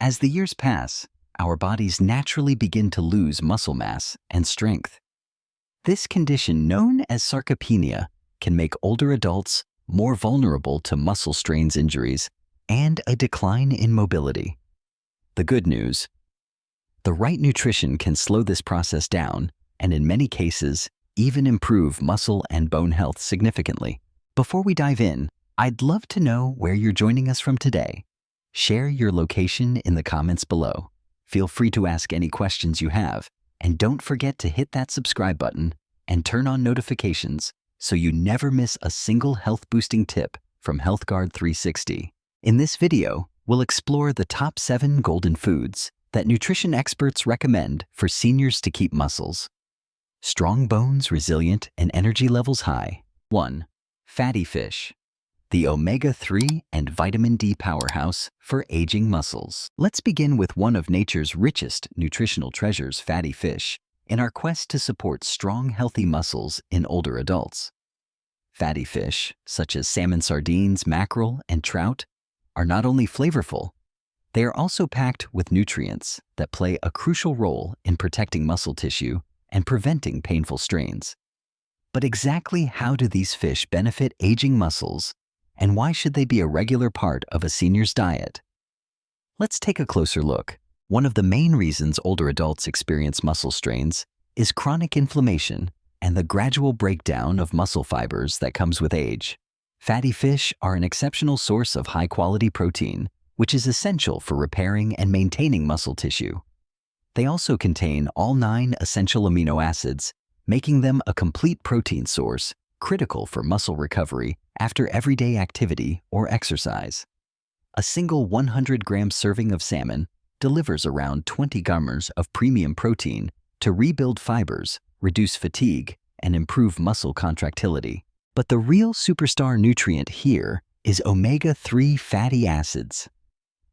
As the years pass, our bodies naturally begin to lose muscle mass and strength. This condition, known as sarcopenia, can make older adults more vulnerable to muscle strains injuries and a decline in mobility. The good news: the right nutrition can slow this process down and in many cases even improve muscle and bone health significantly. Before we dive in, I'd love to know where you're joining us from today. Share your location in the comments below. Feel free to ask any questions you have, and don't forget to hit that subscribe button and turn on notifications so you never miss a single health-boosting tip from HealthGuard360. In this video, we'll explore the top 7 golden foods that nutrition experts recommend for seniors to keep muscles strong, bones resilient, and energy levels high. 1. Fatty fish, the omega-3 and vitamin D powerhouse for aging muscles. Let's begin with one of nature's richest nutritional treasures, fatty fish, in our quest to support strong, healthy muscles in older adults. Fatty fish, such as salmon, sardines, mackerel, and trout, are not only flavorful, they are also packed with nutrients that play a crucial role in protecting muscle tissue and preventing painful strains. But exactly how do these fish benefit aging muscles, and why should they be a regular part of a senior's diet? Let's take a closer look. One of the main reasons older adults experience muscle strains is chronic inflammation and the gradual breakdown of muscle fibers that comes with age. Fatty fish are an exceptional source of high-quality protein, which is essential for repairing and maintaining muscle tissue. They also contain all 9 essential amino acids, making them a complete protein source critical for muscle recovery after everyday activity or exercise. A single 100-gram serving of salmon delivers around 20 grams of premium protein to rebuild fibers, reduce fatigue, and improve muscle contractility. But the real superstar nutrient here is omega-3 fatty acids.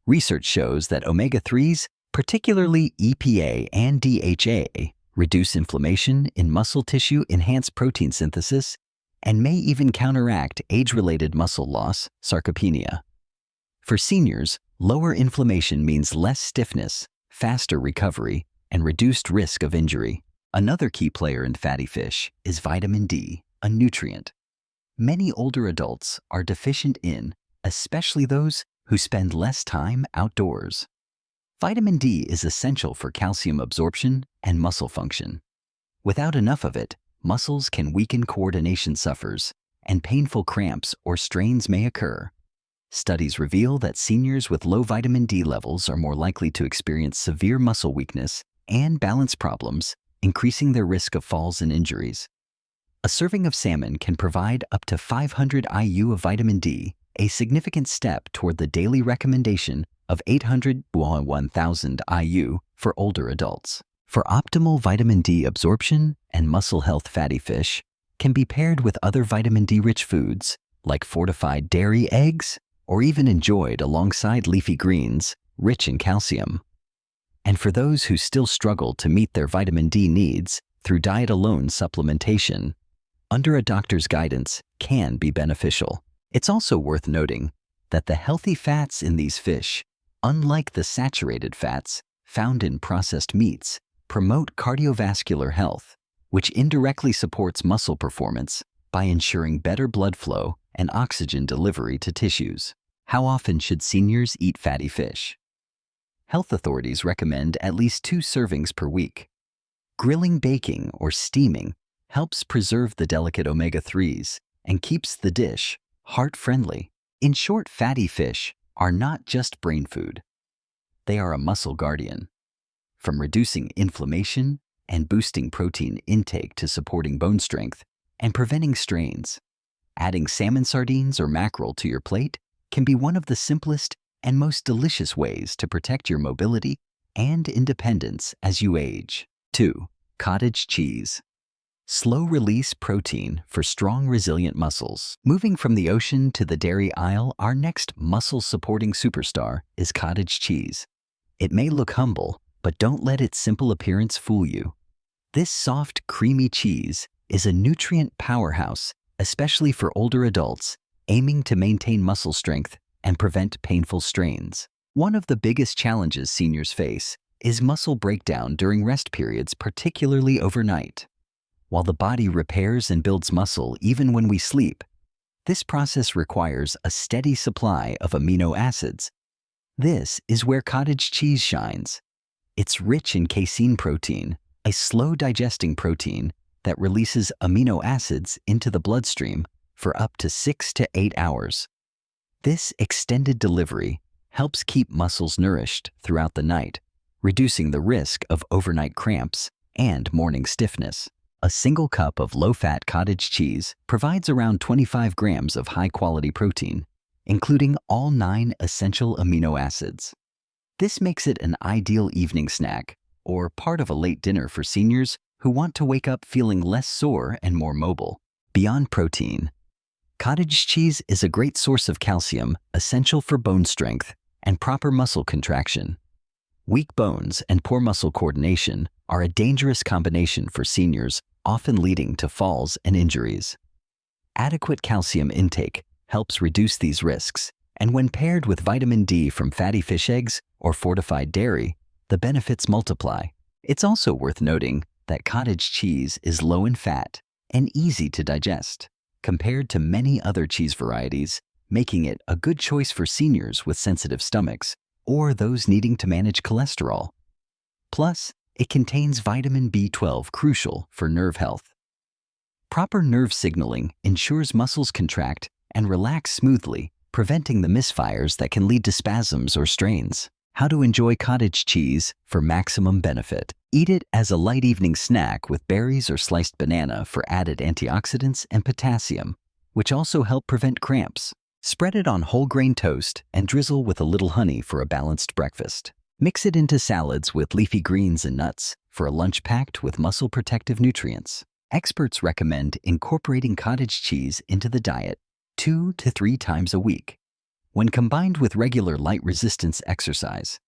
Research shows that omega-3s, particularly EPA and DHA, reduce inflammation in muscle tissue, enhance protein synthesis, and may even counteract age-related muscle loss, sarcopenia. For seniors, lower inflammation means less stiffness, faster recovery, and reduced risk of injury. Another key player in fatty fish is vitamin D, a nutrient many older adults are deficient in, especially those who spend less time outdoors. Vitamin D is essential for calcium absorption and muscle function. Without enough of it, muscles can weaken, coordination suffers, and painful cramps or strains may occur. Studies reveal that seniors with low vitamin D levels are more likely to experience severe muscle weakness and balance problems, increasing their risk of falls and injuries. A serving of salmon can provide up to 500 IU of vitamin D, a significant step toward the daily recommendation of 800 to 1,000 IU for older adults. For optimal vitamin D absorption and muscle health, fatty fish can be paired with other vitamin D-rich foods like fortified dairy, eggs, or even enjoyed alongside leafy greens, rich in calcium. And for those who still struggle to meet their vitamin D needs through diet alone, supplementation, under a doctor's guidance, can be beneficial. It's also worth noting that the healthy fats in these fish, unlike the saturated fats found in processed meats, promote cardiovascular health, which indirectly supports muscle performance by ensuring better blood flow and oxygen delivery to tissues. How often should seniors eat fatty fish? Health authorities recommend at least 2 servings per week. Grilling, baking, or steaming helps preserve the delicate omega-3s and keeps the dish heart-friendly. In short, fatty fish are not just brain food. They are a muscle guardian. From reducing inflammation and boosting protein intake to supporting bone strength and preventing strains, adding salmon, sardines, or mackerel to your plate can be one of the simplest and most delicious ways to protect your mobility and independence as you age. 2. Cottage cheese. Slow-release protein for strong, resilient muscles. Moving from the ocean to the dairy aisle, our next muscle-supporting superstar is cottage cheese. It may look humble, but don't let its simple appearance fool you. This soft, creamy cheese is a nutrient powerhouse, especially for older adults, aiming to maintain muscle strength and prevent painful strains. One of the biggest challenges seniors face is muscle breakdown during rest periods, particularly overnight. While the body repairs and builds muscle even when we sleep, this process requires a steady supply of amino acids. This is where cottage cheese shines. It's rich in casein protein, a slow-digesting protein that releases amino acids into the bloodstream for up to 6 to 8 hours. This extended delivery helps keep muscles nourished throughout the night, reducing the risk of overnight cramps and morning stiffness. A single cup of low-fat cottage cheese provides around 25 grams of high-quality protein, including all 9 essential amino acids. This makes it an ideal evening snack or part of a late dinner for seniors who want to wake up feeling less sore and more mobile. Beyond protein, cottage cheese is a great source of calcium essential for bone strength and proper muscle contraction. Weak bones and poor muscle coordination are a dangerous combination for seniors, often leading to falls and injuries. Adequate calcium intake helps reduce these risks, and when paired with vitamin D from fatty fish eggs or fortified dairy, the benefits multiply. It's also worth noting that cottage cheese is low in fat and easy to digest, compared to many other cheese varieties, making it a good choice for seniors with sensitive stomachs or those needing to manage cholesterol. Plus, it contains vitamin B12, crucial for nerve health. Proper nerve signaling ensures muscles contract and relax smoothly, preventing the misfires that can lead to spasms or strains. How to enjoy cottage cheese for maximum benefit. Eat it as a light evening snack with berries or sliced banana for added antioxidants and potassium, which also help prevent cramps. Spread it on whole grain toast and drizzle with a little honey for a balanced breakfast. Mix it into salads with leafy greens and nuts for a lunch packed with muscle protective nutrients. Experts recommend incorporating cottage cheese into the diet 2 to 3 times a week. When combined with regular light resistance exercise,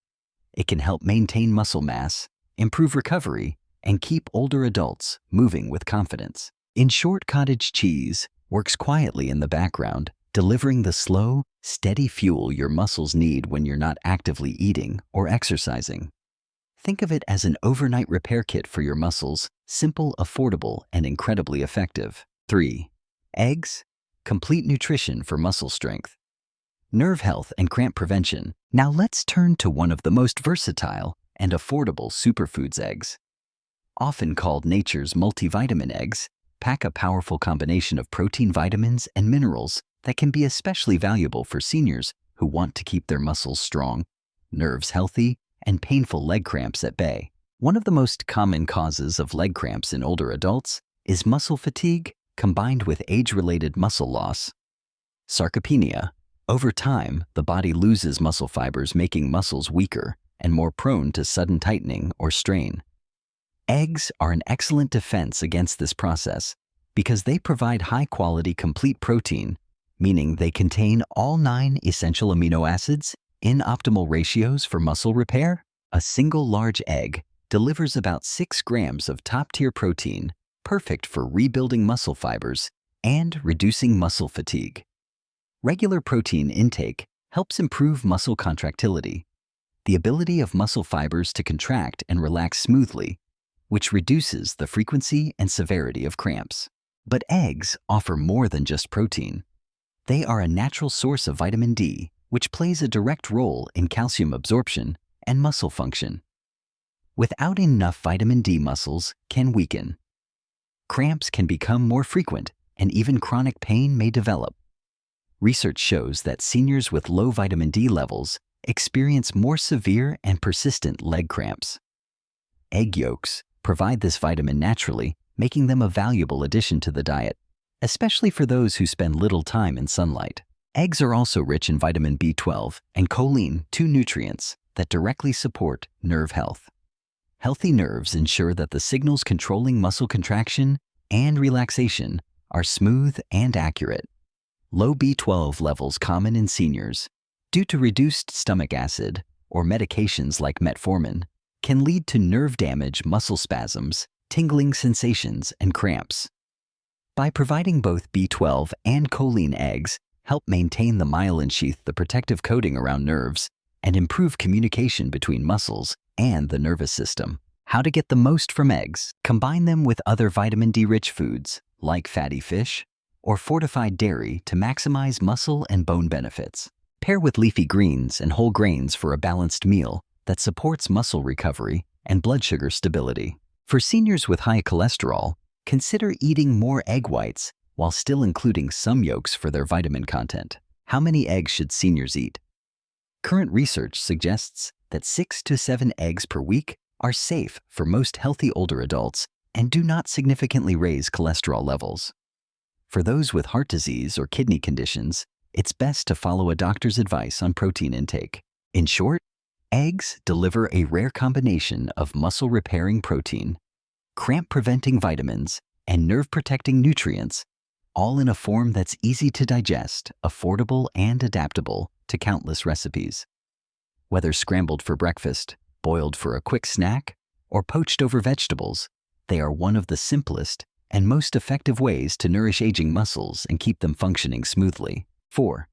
it can help maintain muscle mass, improve recovery, and keep older adults moving with confidence. In short, cottage cheese works quietly in the background, delivering the slow, steady fuel your muscles need when you're not actively eating or exercising. Think of it as an overnight repair kit for your muscles, simple, affordable, and incredibly effective. 3. Eggs, complete nutrition for muscle strength, nerve health, and cramp prevention. Now let's turn to one of the most versatile and affordable superfoods, eggs. Often called nature's multivitamin, eggs pack a powerful combination of protein, vitamins, and minerals that can be especially valuable for seniors who want to keep their muscles strong, nerves healthy, and painful leg cramps at bay. One of the most common causes of leg cramps in older adults is muscle fatigue combined with age-related muscle loss. Sarcopenia. Over time, the body loses muscle fibers, making muscles weaker and more prone to sudden tightening or strain. Eggs are an excellent defense against this process because they provide high-quality complete protein, meaning they contain all 9 essential amino acids in optimal ratios for muscle repair. A single large egg delivers about 6 grams of top-tier protein, perfect for rebuilding muscle fibers and reducing muscle fatigue. Regular protein intake helps improve muscle contractility, the ability of muscle fibers to contract and relax smoothly, which reduces the frequency and severity of cramps. But eggs offer more than just protein. They are a natural source of vitamin D, which plays a direct role in calcium absorption and muscle function. Without enough vitamin D, muscles can weaken. Cramps can become more frequent, and even chronic pain may develop. Research shows that seniors with low vitamin D levels experience more severe and persistent leg cramps. Egg yolks provide this vitamin naturally, making them a valuable addition to the diet, especially for those who spend little time in sunlight. Eggs are also rich in vitamin B12 and choline, 2 nutrients that directly support nerve health. Healthy nerves ensure that the signals controlling muscle contraction and relaxation are smooth and accurate. Low B12 levels common in seniors due to reduced stomach acid or medications like metformin can lead to nerve damage, muscle spasms, tingling sensations, and cramps. By providing both B12 and choline, eggs help maintain the myelin sheath, the protective coating around nerves, and improve communication between muscles and the nervous system. How to get the most from eggs. Combine them with other vitamin D-rich foods, like fatty fish or fortified dairy to maximize muscle and bone benefits. Pair with leafy greens and whole grains for a balanced meal that supports muscle recovery and blood sugar stability. For seniors with high cholesterol, consider eating more egg whites while still including some yolks for their vitamin content. How many eggs should seniors eat? Current research suggests that 6 to 7 eggs per week are safe for most healthy older adults and do not significantly raise cholesterol levels. For those with heart disease or kidney conditions, it's best to follow a doctor's advice on protein intake. In short, eggs deliver a rare combination of muscle-repairing protein, cramp-preventing vitamins, and nerve-protecting nutrients, all in a form that's easy to digest, affordable, and adaptable to countless recipes. Whether scrambled for breakfast, boiled for a quick snack, or poached over vegetables, they are one of the simplest and most effective ways to nourish aging muscles and keep them functioning smoothly. 4.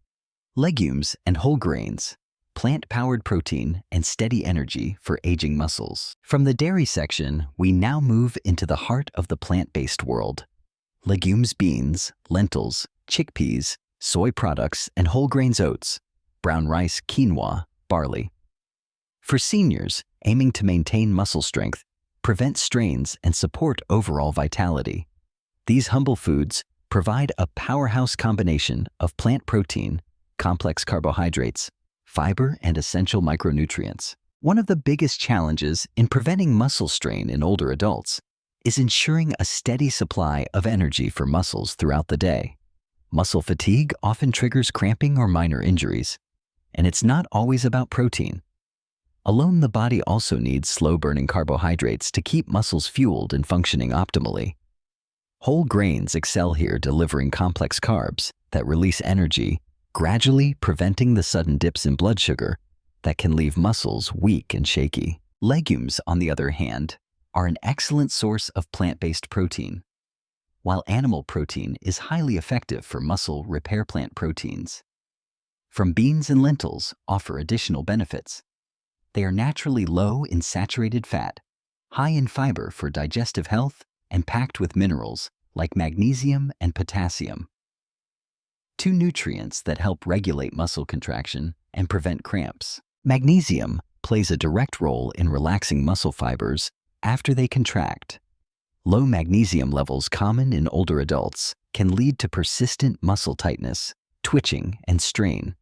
Legumes and whole grains. Plant-powered protein and steady energy for aging muscles. From the dairy section, we now move into the heart of the plant-based world. Legumes, beans, lentils, chickpeas, soy products, and whole grains oats, brown rice, quinoa, barley. For seniors aiming to maintain muscle strength, prevent strains, and support overall vitality, these humble foods provide a powerhouse combination of plant protein, complex carbohydrates, fiber, and essential micronutrients. One of the biggest challenges in preventing muscle strain in older adults is ensuring a steady supply of energy for muscles throughout the day. Muscle fatigue often triggers cramping or minor injuries, and it's not always about protein. Alone, the body also needs slow-burning carbohydrates to keep muscles fueled and functioning optimally. Whole grains excel here, delivering complex carbs that release energy, gradually preventing the sudden dips in blood sugar that can leave muscles weak and shaky. Legumes, on the other hand, are an excellent source of plant-based protein. While animal protein is highly effective for muscle repair, plant proteins from beans and lentils offer additional benefits. They are naturally low in saturated fat, high in fiber for digestive health, and packed with minerals like magnesium and potassium, two nutrients that help regulate muscle contraction and prevent cramps. Magnesium plays a direct role in relaxing muscle fibers after they contract. Low magnesium levels common in older adults can lead to persistent muscle tightness, twitching, and strain.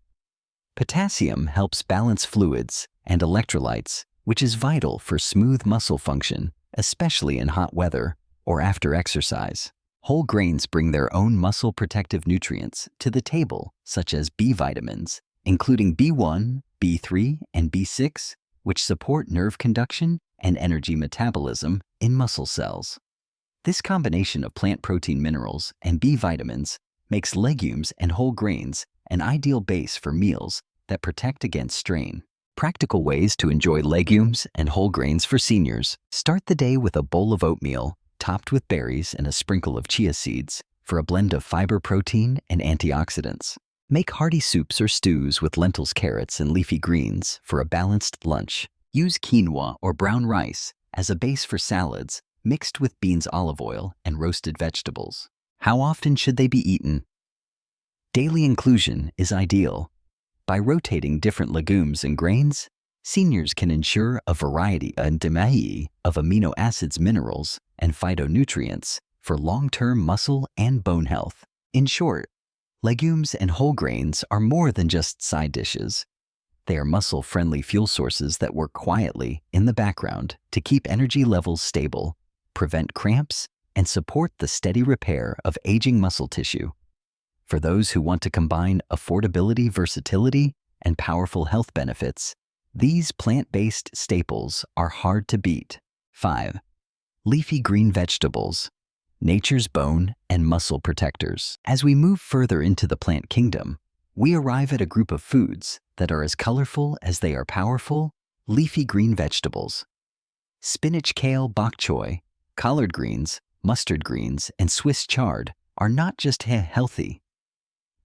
Potassium helps balance fluids and electrolytes, which is vital for smooth muscle function, especially in hot weather or after exercise. Whole grains bring their own muscle protective nutrients to the table, such as B vitamins, including B1, B3, and B6, which support nerve conduction and energy metabolism in muscle cells. This combination of plant protein, minerals, and B vitamins makes legumes and whole grains an ideal base for meals that protect against strain. Practical ways to enjoy legumes and whole grains for seniors. Start the day with a bowl of oatmeal topped with berries and a sprinkle of chia seeds for a blend of fiber, protein, and antioxidants. Make hearty soups or stews with lentils, carrots, and leafy greens for a balanced lunch. Use quinoa or brown rice as a base for salads mixed with beans, olive oil, and roasted vegetables. How often should they be eaten? Daily inclusion is ideal. By rotating different legumes and grains, seniors can ensure a variety of amino acids, minerals, and phytonutrients for long-term muscle and bone health. In short, legumes and whole grains are more than just side dishes. They are muscle-friendly fuel sources that work quietly in the background to keep energy levels stable, prevent cramps, and support the steady repair of aging muscle tissue. For those who want to combine affordability, versatility, and powerful health benefits, these plant-based staples are hard to beat. 5. Leafy green vegetables, nature's bone and muscle protectors. As we move further into the plant kingdom, we arrive at a group of foods that are as colorful as they are powerful: leafy green vegetables. Spinach, kale, bok choy, collard greens, mustard greens, and Swiss chard are not just healthy.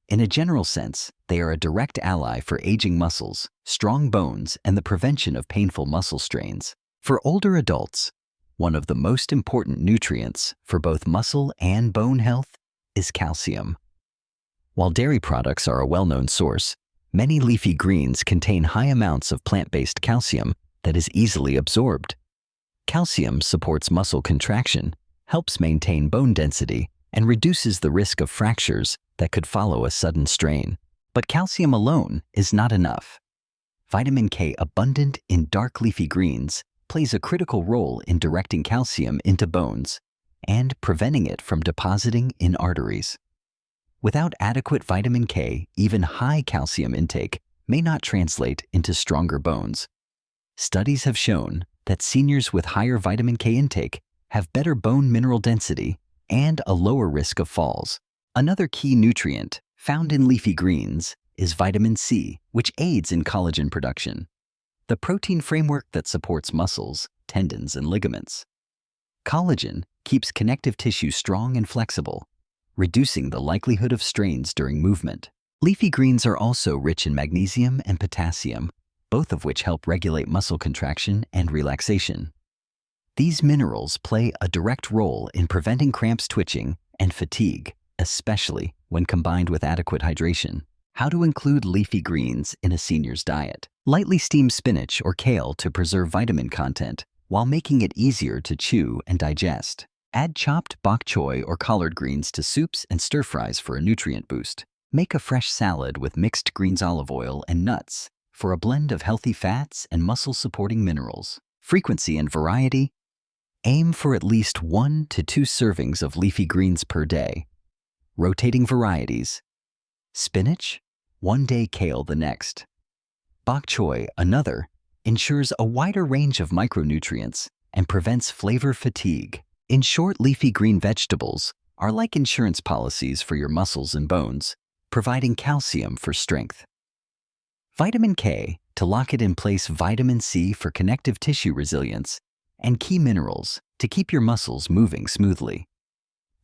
In a general sense, they are a direct ally for aging muscles, strong bones, and the prevention of painful muscle strains. For older adults, one of the most important nutrients for both muscle and bone health is calcium. While dairy products are a well-known source, many leafy greens contain high amounts of plant-based calcium that is easily absorbed. Calcium supports muscle contraction, helps maintain bone density, and reduces the risk of fractures that could follow a sudden strain. But calcium alone is not enough. Vitamin K abundant in dark leafy greens plays a critical role in directing calcium into bones and preventing it from depositing in arteries. Without adequate vitamin K, even high calcium intake may not translate into stronger bones. Studies have shown that seniors with higher vitamin K intake have better bone mineral density and a lower risk of falls. Another key nutrient found in leafy greens is vitamin C, which aids in collagen production, the protein framework that supports muscles, tendons, and ligaments. Collagen keeps connective tissue strong and flexible, reducing the likelihood of strains during movement. Leafy greens are also rich in magnesium and potassium, both of which help regulate muscle contraction and relaxation. These minerals play a direct role in preventing cramps, twitching, and fatigue, especially when combined with adequate hydration. How to include leafy greens in a senior's diet. Lightly steam spinach or kale to preserve vitamin content while making it easier to chew and digest. Add chopped bok choy or collard greens to soups and stir-fries for a nutrient boost. Make a fresh salad with mixed greens, olive oil, and nuts for a blend of healthy fats and muscle-supporting minerals. Frequency and variety. Aim for at least 1 to 2 servings of leafy greens per day. Rotating varieties. Spinach, one day, kale the next. Bok choy, another, ensures a wider range of micronutrients and prevents flavor fatigue. In short, leafy green vegetables are like insurance policies for your muscles and bones, providing calcium for strength. Vitamin K to lock it in place, vitamin C for connective tissue resilience, and key minerals to keep your muscles moving smoothly.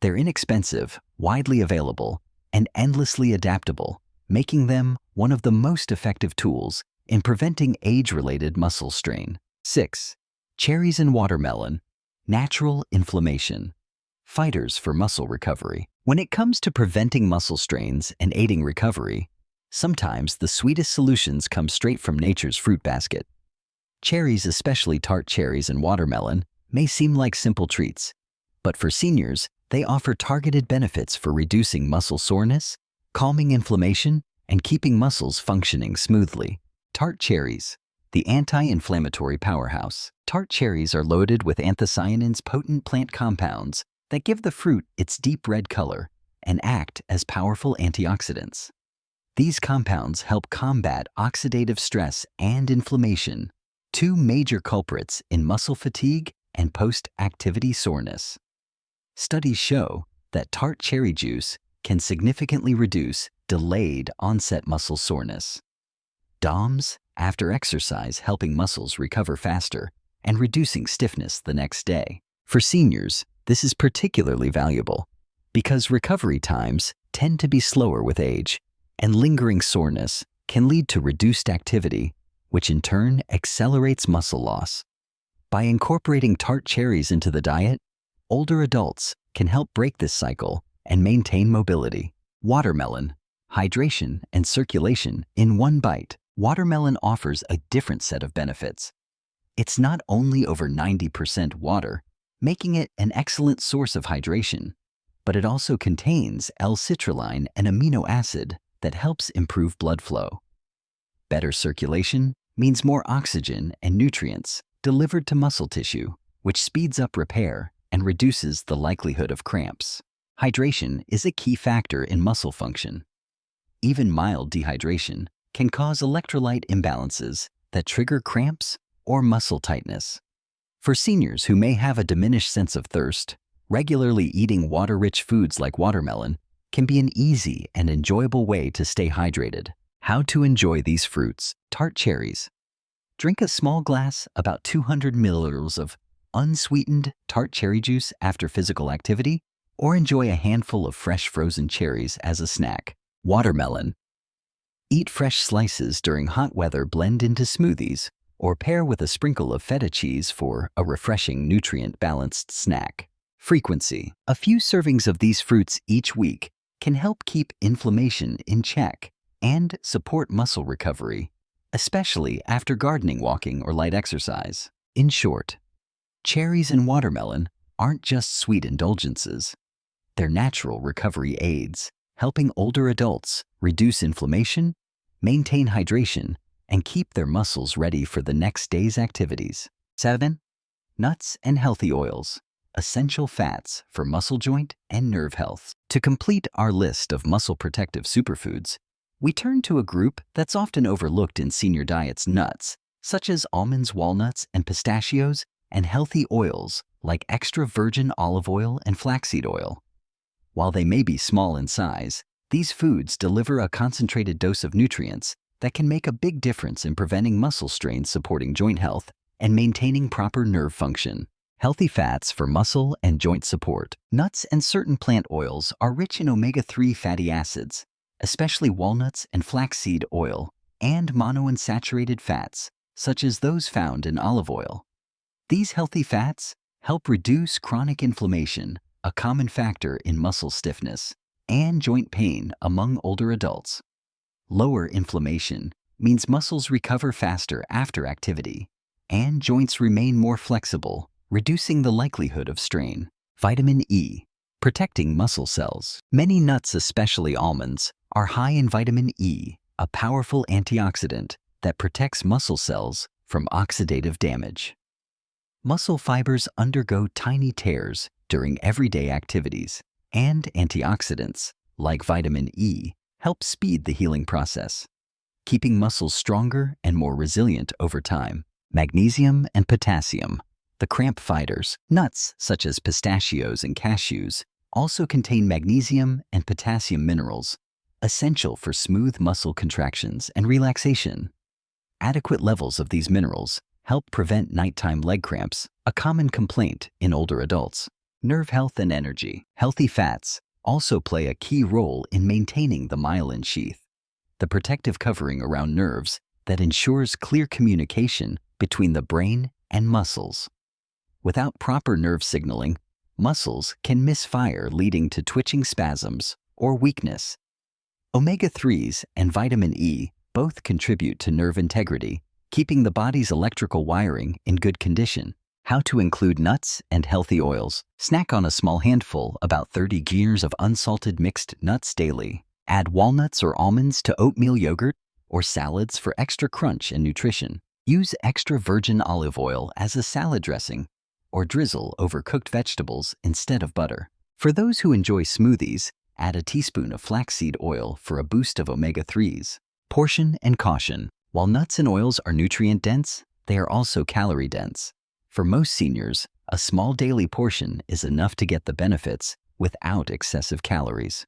They're inexpensive, widely available, and endlessly adaptable, making them one of the most effective tools in preventing age-related muscle strain. 6. Cherries and watermelon, natural inflammation, fighters for muscle recovery. When it comes to preventing muscle strains and aiding recovery, sometimes the sweetest solutions come straight from nature's fruit basket. Cherries, especially tart cherries and watermelon, may seem like simple treats, but for seniors, they offer targeted benefits for reducing muscle soreness, calming inflammation, and keeping muscles functioning smoothly. Tart cherries, the anti-inflammatory powerhouse. Tart cherries are loaded with anthocyanins, potent plant compounds that give the fruit its deep red color and act as powerful antioxidants. These compounds help combat oxidative stress and inflammation, two major culprits in muscle fatigue and post-activity soreness. Studies show that tart cherry juice can significantly reduce delayed onset muscle soreness. DOMS after exercise, helping muscles recover faster and reducing stiffness the next day. For seniors, this is particularly valuable because recovery times tend to be slower with age, and lingering soreness can lead to reduced activity, which in turn accelerates muscle loss. By incorporating tart cherries into the diet, older adults can help break this cycle and maintain mobility. Watermelon, hydration and circulation in one bite. Watermelon offers a different set of benefits. It's not only over 90% water, making it an excellent source of hydration, but it also contains L-citrulline, an amino acid that helps improve blood flow. Better circulation means more oxygen and nutrients delivered to muscle tissue, which speeds up repair and reduces the likelihood of cramps. Hydration is a key factor in muscle function. Even mild dehydration can cause electrolyte imbalances that trigger cramps or muscle tightness. For seniors who may have a diminished sense of thirst, regularly eating water-rich foods like watermelon can be an easy and enjoyable way to stay hydrated. How to enjoy these fruits. Tart cherries. Drink a small glass, about 200 milliliters of unsweetened tart cherry juice after physical activity, or enjoy a handful of fresh frozen cherries as a snack. Watermelon. Eat fresh slices during hot weather, blend into smoothies, or pair with a sprinkle of feta cheese for a refreshing, nutrient-balanced snack. Frequency. A few servings of these fruits each week can help keep inflammation in check and support muscle recovery, especially after gardening, walking, or light exercise. In short, cherries and watermelon aren't just sweet indulgences. They're natural recovery aids, helping older adults reduce inflammation, maintain hydration, and keep their muscles ready for the next day's activities. 7. Nuts and healthy oils. Essential fats for muscle, joint, and nerve health. To complete our list of muscle protective superfoods, we turn to a group that's often overlooked in senior diets: nuts, such as almonds, walnuts, and pistachios, and healthy oils like extra virgin olive oil and flaxseed oil. While they may be small in size, these foods deliver a concentrated dose of nutrients that can make a big difference in preventing muscle strain, supporting joint health, and maintaining proper nerve function. Healthy fats for muscle and joint support. Nuts and certain plant oils are rich in omega-3 fatty acids, especially walnuts and flaxseed oil, and monounsaturated fats, such as those found in olive oil. These healthy fats help reduce chronic inflammation, a common factor in muscle stiffness and joint pain among older adults. Lower inflammation means muscles recover faster after activity, and joints remain more flexible, reducing the likelihood of strain. Vitamin E, protecting muscle cells. Many nuts, especially almonds, are high in vitamin E, a powerful antioxidant that protects muscle cells from oxidative damage. Muscle fibers undergo tiny tears during everyday activities, and antioxidants, like vitamin E, help speed the healing process, keeping muscles stronger and more resilient over time. Magnesium and potassium, the cramp fighters. Nuts, such as pistachios and cashews, also contain magnesium and potassium minerals, essential for smooth muscle contractions and relaxation. Adequate levels of these minerals help prevent nighttime leg cramps, a common complaint in older adults. Nerve health and energy. Healthy fats also play a key role in maintaining the myelin sheath, the protective covering around nerves that ensures clear communication between the brain and muscles. Without proper nerve signaling, muscles can misfire, leading to twitching, spasms, or weakness. Omega-3s and vitamin E both contribute to nerve integrity, keeping the body's electrical wiring in good condition. How to include nuts and healthy oils. Snack on a small handful, about 30 grams of unsalted mixed nuts daily. Add walnuts or almonds to oatmeal, yogurt, or salads for extra crunch and nutrition. Use extra virgin olive oil as a salad dressing, or drizzle over cooked vegetables instead of butter. For those who enjoy smoothies, add a teaspoon of flaxseed oil for a boost of omega-3s. Portion and caution. While nuts and oils are nutrient-dense, they are also calorie-dense. For most seniors, a small daily portion is enough to get the benefits without excessive calories.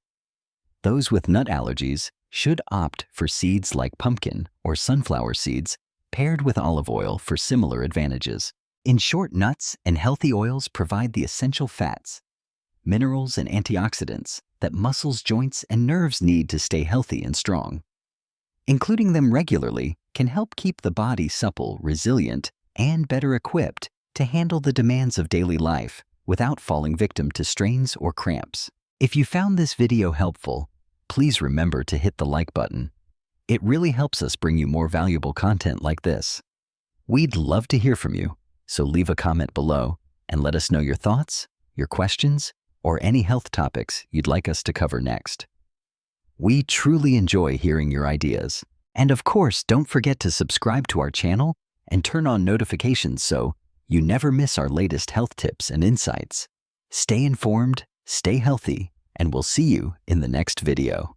Those with nut allergies should opt for seeds like pumpkin or sunflower seeds paired with olive oil for similar advantages. In short, nuts and healthy oils provide the essential fats, minerals, and antioxidants that muscles, joints, and nerves need to stay healthy and strong. Including them regularly can help keep the body supple, resilient, and better equipped to handle the demands of daily life without falling victim to strains or cramps. If you found this video helpful, please remember to hit the like button. It really helps us bring you more valuable content like this. We'd love to hear from you, so leave a comment below and let us know your thoughts, your questions, or any health topics you'd like us to cover next. We truly enjoy hearing your ideas. And of course, don't forget to subscribe to our channel and turn on notifications so you never miss our latest health tips and insights. Stay informed, stay healthy, and we'll see you in the next video.